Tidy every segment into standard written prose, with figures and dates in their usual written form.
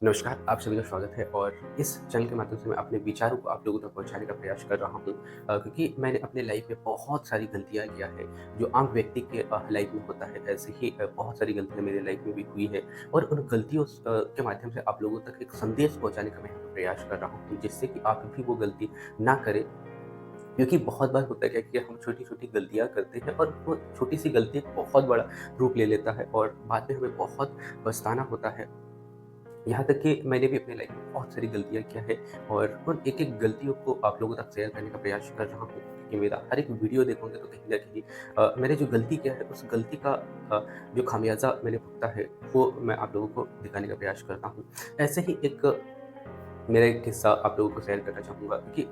नमस्कार, आप सभी का स्वागत है और इस चैनल के माध्यम से मैं अपने विचारों को आप लोगों तक पहुँचाने का प्रयास कर रहा हूँ क्योंकि मैंने अपने लाइफ में बहुत सारी गलतियाँ किया है, जो आम व्यक्ति के लाइफ में होता है, ऐसे ही बहुत सारी गलतियाँ मेरे लाइफ में भी हुई है और उन गलतियों के माध्यम से आप लोगों तक एक संदेश पहुँचाने का मैं यहाँ पे प्रयास कर रहा हूँ, जिससे कि आप भी वो गलती ना करें। क्योंकि बहुत बार होता है क्या कि हम छोटी-छोटी गलतियाँ करते हैं और वो छोटी-सी गलती एक बहुत बड़ा रूप ले लेता है और बाद में हमें बहुत पछताना होता है। यहाँ तक कि मैंने भी अपनी लाइफ में बहुत सारी गलतियाँ किया है और उन एक-एक गलतियों को आप लोगों तक शेयर करने का प्रयास कर रहा हूँ कि मेरा हर एक वीडियो देखोगे तो कहीं न कहीं मैंने जो गलती किया है उस गलती का जो खामियाज़ा मैंने भुगता है वो मैं आप लोगों को दिखाने का प्रयास करता हूँ। ऐसे ही एक मेरा एक किस्सा आप लोगों को शेयर करना चाहूँगा क्योंकि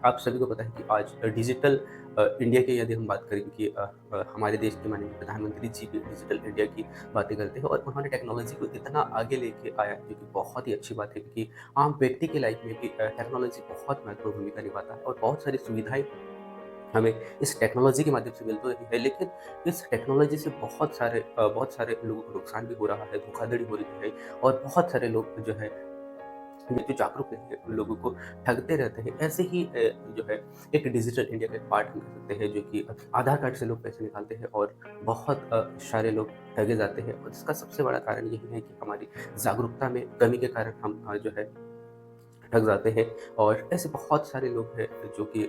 आप सभी को पता है कि आज डिजिटल इंडिया की यदि हम बात करें कि हमारे देश के माननीय प्रधानमंत्री जी भी डिजिटल इंडिया की बातें करते हैं और उन्होंने टेक्नोलॉजी को इतना आगे लेके आया जो कि बहुत ही अच्छी बात है क्योंकि आम व्यक्ति की लाइफ में भी टेक्नोलॉजी बहुत महत्वपूर्ण भूमिका निभाता है और बहुत सारी सुविधाएँ हमें इस टेक्नोलॉजी के माध्यम से मिल तो रही है, लेकिन इस टेक्नोलॉजी से बहुत सारे लोगों को नुकसान भी हो रहा है, धोखाधड़ी हो रही है और बहुत सारे लोग जो है ये जो जागरूक नहीं है, उन लोगों को ठगते रहते हैं। ऐसे ही जो है एक डिजिटल इंडिया का एक पार्ट हम कह सकते हैं जो कि आधार कार्ड से लोग पैसे निकालते हैं और बहुत सारे लोग ठगे जाते हैं और इसका सबसे बड़ा कारण यही है कि हमारी जागरूकता में कमी के कारण हम जो है ठग जाते हैं और ऐसे बहुत सारे लोग हैं जो कि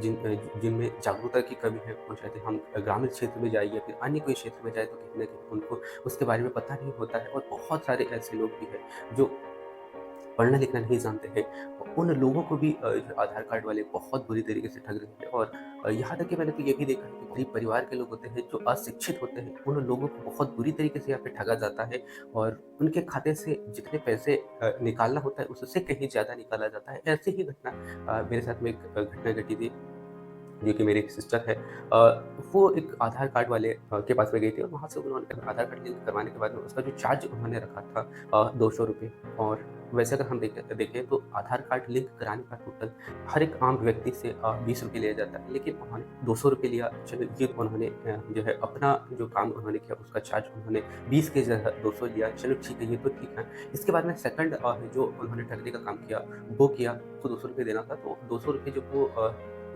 जिनमें जागरूकता की कमी है। वो चाहते हम ग्रामीण क्षेत्र में जाए या फिर अन्य कोई क्षेत्र में जाए तो कहीं न कहीं उनको उसके बारे में पता नहीं होता है और बहुत सारे ऐसे लोग भी हैं जो पढ़ना लिखना नहीं जानते हैं, उन लोगों को भी जो आधार कार्ड वाले बहुत बुरी तरीके से ठग रहे हैं और यहाँ तक कि मैंने तो ये भी देखा है कि गरीब परिवार के लोग होते हैं, जो अशिक्षित होते हैं, उन लोगों को बहुत बुरी तरीके से यहाँ पे ठगा जाता है और उनके खाते से जितने पैसे निकालना होता है, उससे कहीं ज़्यादा निकाला जाता है। ऐसी ही घटना मेरे साथ में एक घटना घटी थी। जो कि मेरी एक सिस्टर है वो एक आधार कार्ड वाले के पास में गई थी और वहाँ से उन्होंने आधार कार्ड लिंक करवाने के बाद में उसका जो चार्ज उन्होंने रखा था ₹200 और वैसे अगर हम देखें तो आधार कार्ड लिंक कराने का टोटल हर एक आम व्यक्ति से ₹20 लिया जाता है, लेकिन उन्होंने ₹200 लिया। चलो ये उन्होंने जो है अपना जो काम उन्होंने किया उसका चार्ज उन्होंने 20 की जगह 200 लिया। चलो ठीक है, ये तो ठीक है। इसके बाद में सेकंड जो उन्होंने ठगने का काम किया, वो किया, उसको ₹200 देना था तो ₹200 जो वो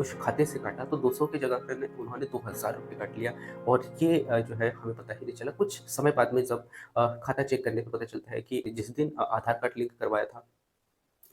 उस खाते से काटा तो 200 की जगह पे उन्होंने ₹2000 काट लिया और ये जो है हमें पता ही नहीं चला। कुछ समय बाद में जब खाता चेक करने पे पता चलता है कि जिस दिन आधार कार्ड लिंक करवाया था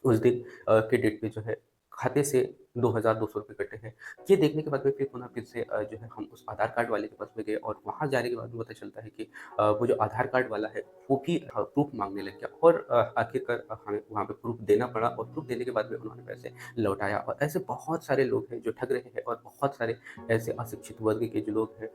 उस दिन के डेट पे जो है खाते से ₹2200 कटे हैं। ये देखने के बाद में फिर पुनः फिर से जो है हम उस आधार कार्ड वाले के पास में गए और वहाँ जाने के बाद में पता चलता है कि वो जो आधार कार्ड वाला है वो भी प्रूफ़ माँगने लग गया और आखिरकार हमें वहाँ पे प्रूफ़ देना पड़ा और प्रूफ़ देने के बाद में उन्होंने पैसे लौटाया और ऐसे बहुत सारे लोग हैं जो ठग रहे हैं और बहुत सारे ऐसे अशिक्षित वर्ग के जो लोग हैं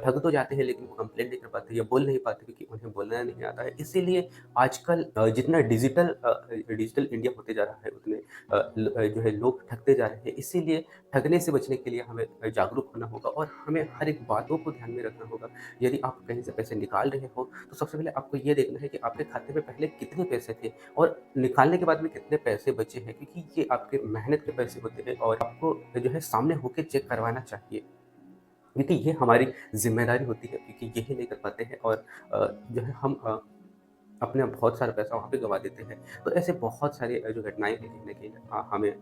ठग तो जाते हैं लेकिन वो कंप्लेंट नहीं कर पाते या बोल नहीं पाते क्योंकि उन्हें बोलना नहीं आता है। इसीलिए आजकल जितना डिजिटल इंडिया होते जा रहा है उतने जो है लोग ठगते जा रहे हैं। इसीलिए ठगने से बचने के लिए हमें जागरूक होना होगा और हमें हर एक बातों को ध्यान में रखना होगा। यदि आप कहीं से पैसे निकाल रहे हो, तो सबसे पहले आपको ये देखना है कि आपके खाते में पहले कितने पैसे थे और निकालने के बाद में कितने पैसे बचे हैं क्योंकि ये आपके मेहनत के पैसे होते हैं और आपको जो है सामने होके चेक करवाना चाहिए। क्योंकि ये हमारी ज़िम्मेदारी होती है क्योंकि यही नहीं कर पाते हैं और जो है हम अपना बहुत सारा पैसा वहाँ पे गँवा देते हैं। तो ऐसे बहुत सारे जो घटनाएँ हैं कहीं न कहीं हमें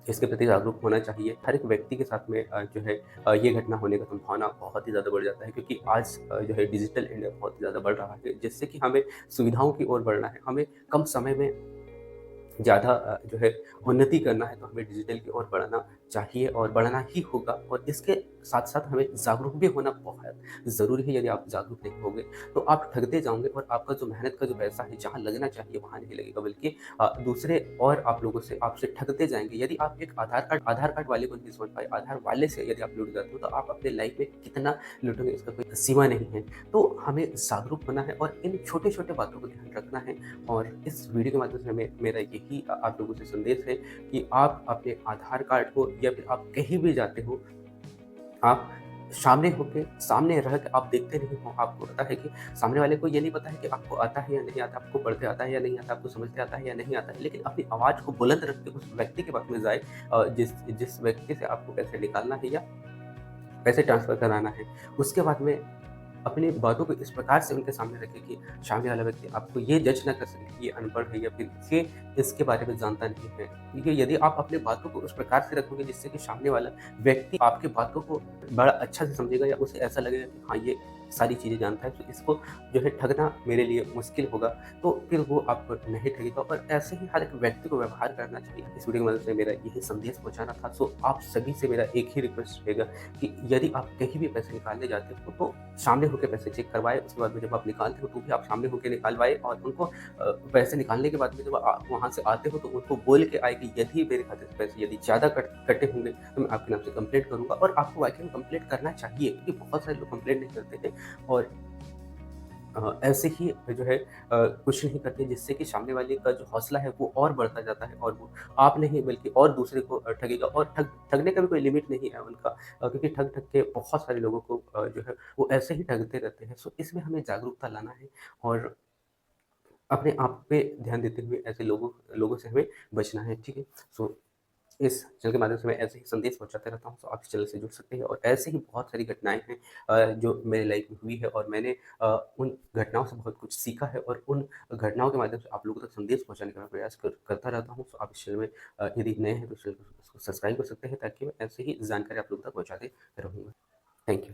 इसके प्रति जागरूक होना चाहिए। हर एक व्यक्ति के साथ में जो है ये घटना होने का संभावना बहुत ही ज़्यादा बढ़ जाता है क्योंकि आज जो है डिजिटल इंडिया बहुत ही ज़्यादा बढ़ रहा है, जिससे कि हमें सुविधाओं की ओर बढ़ना है। हमें कम समय में ज़्यादा जो है उन्नति करना है तो हमें डिजिटल की ओर बढ़ना चाहिए और बढ़ना ही होगा और इसके साथ-साथ हमें जागरूक भी होना बहुत ज़रूरी है। यदि आप जागरूक नहीं होंगे तो आप ठगते जाओगे और आपका जो मेहनत का जो पैसा है जहाँ लगना चाहिए वहाँ नहीं लगेगा बल्कि दूसरे और आप लोगों से आपसे ठगते जाएँगे। यदि आप एक आधार कार्ड वाले को नहीं समझ पाए, आधार वाले से यदि आप लुट जाते हो तो आप अपने लाइफ में कितना लुटोगे इसका कोई सीमा नहीं है। तो हमें जागरूक होना है और इन छोटे-छोटे बातों को ध्यान रखना है और इस वीडियो के माध्यम से हमें मेरा यही आप लोगों से संदेश है कि आप अपने आधार कार्ड को या फिर आप कहीं भी जाते हो, आप सामने रह के आप देखते नहीं हो, आपको पता है कि सामने वाले को ये नहीं पता है कि आपको आता है या नहीं आता, आपको पढ़ते आता है या नहीं आता, आपको समझते आता है या नहीं आता है, लेकिन अपनी आवाज़ को बुलंद रख के उस व्यक्ति के पास में जाए जिस जिस व्यक्ति से आपको पैसे निकालना है या पैसे ट्रांसफ़र कराना है। उसके बाद में अपनी बातों को इस प्रकार से उनके सामने रखें कि सामने वाला व्यक्ति आपको ये जज ना कर सके कि ये अनपढ़ है या फिर ये इसके बारे में जानता नहीं है। क्योंकि यदि आप अपनी बातों को उस प्रकार से रखोगे जिससे कि सामने वाला व्यक्ति आपकी बातों को बड़ा अच्छा से समझेगा या उसे ऐसा लगेगा कि हाँ, ये सारी चीज़ें जानता है, तो इसको जो है ठगना मेरे लिए मुश्किल होगा, तो फिर वो आपको नहीं ठगेगा। और ऐसे ही हर एक व्यक्ति को व्यवहार करना चाहिए। इस वीडियो की मदद से मेरा यही संदेश पहुँचाना था। सो आप सभी से मेरा एक ही रिक्वेस्ट रहेगा कि यदि आप कहीं भी पैसे निकालने जाते हो तो सामने होके पैसे चेक करवाएँ, उसके बाद में जब आप निकालते हो तो भी आप सामने होके निकलवाएँ और उनको पैसे निकालने के बाद में जब आप वहाँ से आते हो तो उनको बोल के आए कि यदि मेरे खाते से पैसे यदि ज़्यादा कटे होंगे तो मैं आपके नाम से कंप्लेंट करूँगा। और आपको वाक़ई में कंप्लेंट करना चाहिए, क्योंकि बहुत सारे लोग कंप्लेंट नहीं करते हैं और ऐसे ही जो है कुछ नहीं करते, जिससे कि सामने वाले का जो हौसला है वो और बढ़ता जाता है और वो आप नहीं बल्कि और दूसरे को ठगेगा। और ठगने का भी कोई लिमिट नहीं है उनका, क्योंकि ठग के बहुत सारे लोगों को जो है वो ऐसे ही ठगते रहते हैं। सो इसमें हमें जागरूकता लाना है और अपने आप पे ध्यान देते हुए ऐसे लोगों लोगों से हमें बचना है, ठीक है? सो इस चैनल के माध्यम से मैं ऐसे ही संदेश पहुँचाते रहता हूँ, तो आप इस चैनल से जुड़ सकते हैं। और ऐसे ही बहुत सारी घटनाएँ हैं जो मेरे लाइफ में हुई है और मैंने उन घटनाओं से बहुत कुछ सीखा है और उन घटनाओं के माध्यम से आप लोगों तक संदेश पहुँचाने का मैं प्रयास करता रहता हूँ। तो आप इस चैनल में यदि नए हैं तो इस चैनल को सब्सक्राइब कर सकते हैं, ताकि मैं ऐसे ही जानकारी आप लोगों तक पहुँचाते रहूँगा। Thank you.